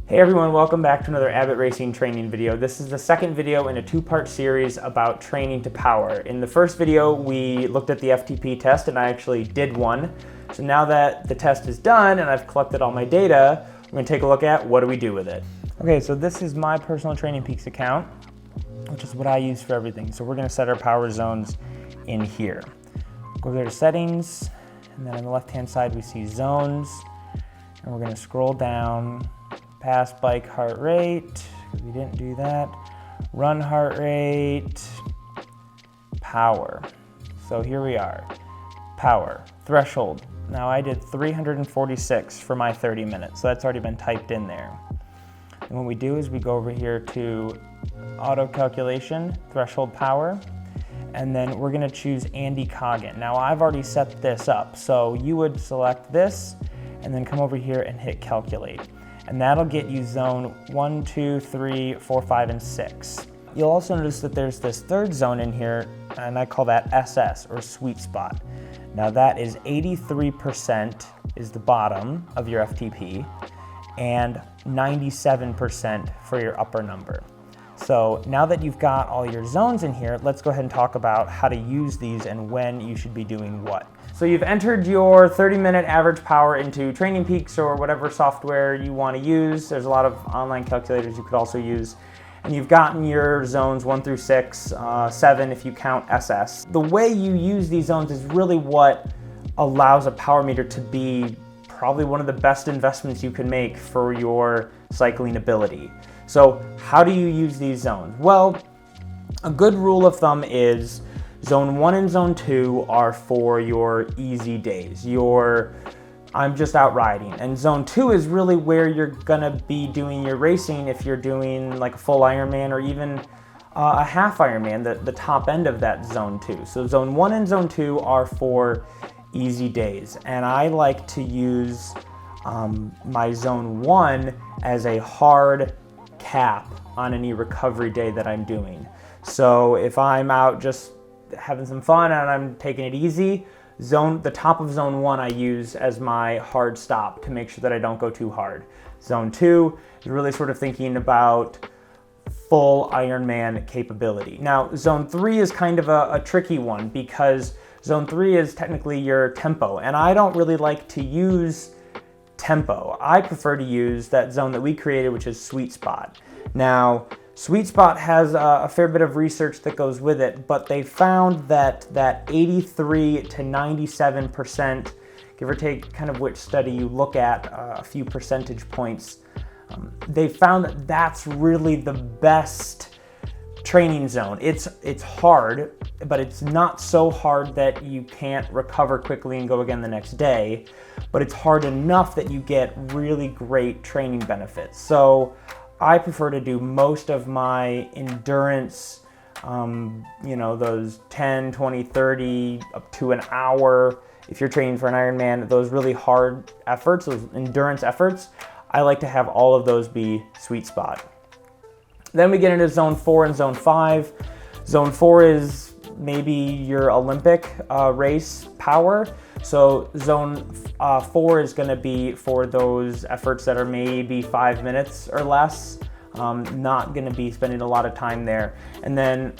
Hey everyone, welcome back to another Abbott Racing training video. This is the second video in a two-part series about training to power. In the first video, we looked at the FTP test and I actually did one. So now that the test is done and I've collected all my data, we're gonna take a look at what do we do with it. Okay, so this is my personal Training Peaks account, which is what I use for everything. So we're gonna set our power zones in here. Go there to settings, and then on the left-hand side we see zones, and we're gonna scroll down past bike heart rate, because we didn't do that. Run heart rate, power. So here we are, power, threshold. Now I did 346 for my 30 minutes, so that's already been typed in there. And what we do is we go over here to auto calculation, threshold power, and then we're gonna choose Andy Coggan. Now I've already set this up, so you would select this and then come over here and hit calculate. And that'll get you zone 1, 2, 3, 4, 5, and 6. You'll also notice that there's this third zone in here, and I call that SS, or sweet spot. Now that is 83% is the bottom of your FTP, and 97% for your upper number. So now that you've got all your zones in here, let's go ahead and talk about how to use these and when you should be doing what. So you've entered your 30-minute average power into Training Peaks or whatever software you want to use. There's a lot of online calculators you could also use. And you've gotten your zones 1 through 6, 7 if you count SS. The way you use these zones is really what allows a power meter to be probably one of the best investments you can make for your cycling ability. So how do you use these zones? Well, a good rule of thumb is zone 1 and zone 2 are for your easy days, I'm just out riding. And zone 2 is really where you're gonna be doing your racing if you're doing like a full Ironman or even a half Ironman, the top end of that zone 2. So zone 1 and zone 2 are for easy days. And I like to use my zone 1 as a hard cap on any recovery day that I'm doing. So if I'm out just having some fun and I'm taking it easy, the top of zone 1 I use as my hard stop to make sure that I don't go too hard. Zone 2 is really sort of thinking about full Ironman capability. Now zone 3 is kind of a tricky one because zone 3 is technically your tempo, and I don't really like to use tempo. I prefer to use that zone that we created, which is sweet spot. Now, sweet spot has a fair bit of research that goes with it, but they found that 83 to 97%, give or take kind of which study you look at, a few percentage points, they found that that's really the best training zone. It's hard, but it's not so hard that you can't recover quickly and go again the next day, but it's hard enough that you get really great training benefits. So I prefer to do most of my endurance, those 10, 20, 30, up to an hour, if you're training for an Ironman, those really hard efforts, those endurance efforts, I like to have all of those be sweet spot. Then we get into zone 4 and zone 5. Zone 4 is maybe your Olympic race power. So zone 4 is gonna be for those efforts that are maybe 5 minutes or less. Not gonna be spending a lot of time there. And then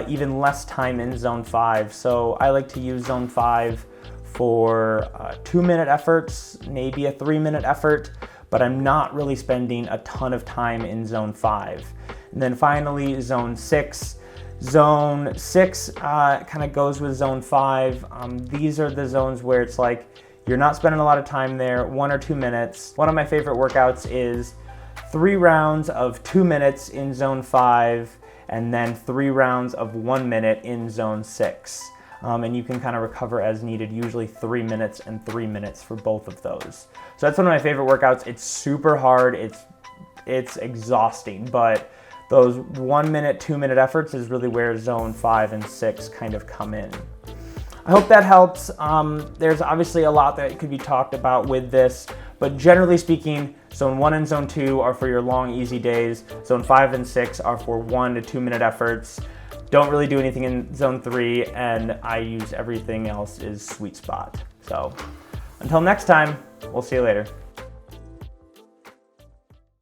even less time in zone 5. So I like to use zone 5 for 2-minute efforts, maybe a 3-minute effort, but I'm not really spending a ton of time in zone 5. And then finally, zone 6. Zone 6 kind of goes with zone 5. These are the zones where it's like you're not spending a lot of time there, 1 or 2 minutes. One of my favorite workouts is 3 rounds of 2 minutes in zone 5, and then 3 rounds of 1 minute in zone 6. And you can kind of recover as needed, usually 3 minutes and 3 minutes for both of those. So that's one of my favorite workouts. It's super hard, it's exhausting, but those 1 minute, 2 minute efforts is really where zone 5 and 6 kind of come in. I hope that helps. There's obviously a lot that could be talked about with this, but generally speaking, zone 1 and zone 2 are for your long, easy days. Zone 5 and 6 are for 1 to 2 minute efforts. Don't really do anything in zone 3, and I use everything else is sweet spot. So until next time, we'll see you later.